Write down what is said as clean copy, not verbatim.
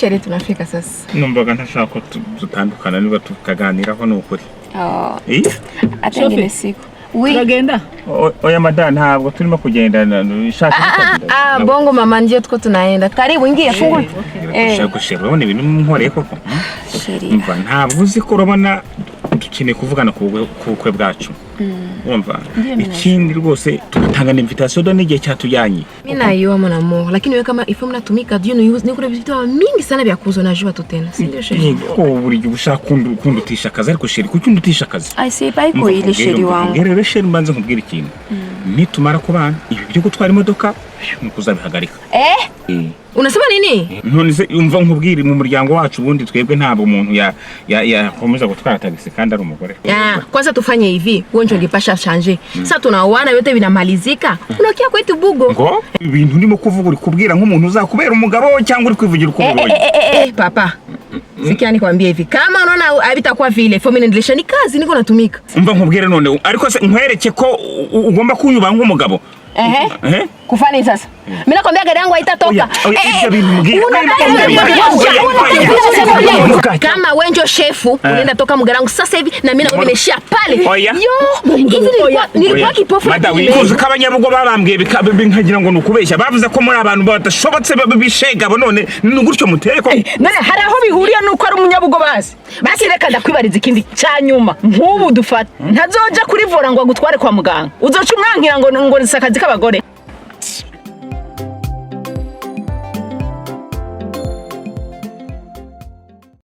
Sheri tunafika sasa. Numvaga ntashaka ko tutandukana niba tukaganiraho n'ukuri. Atengene siku. Turagenda? Oya madam ntabwo turimo kugendana shaka. Bongo mama ndio tuko tunaenda. Karibu ingia fungua. Shaka Sheri urabona ibintu nkoreye koko. Sheri. Umva ntabwo uzi ko urabona dukeneye kuvugana ku bukwe bwacu. Umva ikindi rwose tugatanga invitation do n'igihe cyatujyanye. Mimi naiyo mon amour lakini wewe kama ifo mnatumika Dieu nous ni kuna vitu mingi sana vya kuzona jua tu tena. Si ndio Sheri? Ko buri gihe ushaka kundutisha akazi ariko Sheri kuki undutisha akazi? Ai sei pai ko ile Sheri wangu. Rero Sheri mbanze nkubwira ikintu. Nitumara kubana ibi byo gutwara imodoka nukuzabihagarika. Unasema nini? None se umva nkubwira mu muryango wacu bundi twebwe ntabwo umuntu yakomeza gutwara taxi kandi ari umugore. Kwanza tufanye hivi, wewe ndio ungepasha changer. Sasa tunaoana yote binamalizika. Unakia kwetu bugo. Ngo ibintu ndimo kuvuga uri kubwira nk'umuntu uzakubera umugabo cyangwa uri kwivugira uko ubonye. Papa. Sikia nikwambie hivi, kama unaona habitakuwa vile, for niendelesha ni kazi niko natumika. Umva nkubwire none ariko se nkwereke ko ugomba kunyuba nk'umugabo. Kufanya sasa. Mimi nakwambia gari yangu haitatoka. Kama wewe ndio shefu, unaenda toka mgari wangu sasa hivi na mimi nakwambia nimeshia pale. Hivi nilikuwa kipofu. Mada wikuze kabanyabugo babambwiye nkagira ngo nukubeshya bavuze ko muri abantu batashobotse babishega none gutyo muteye ko. None hari aho bihuriye nuko ari umunyabugo bazi. Basi reka ndakwibariza ikindi cyanyuma. Nk'ubu dufata ntazoja kurivura ngo agutware kwa muganga. Uzoca umwankira ngo nisakazi k'abagore.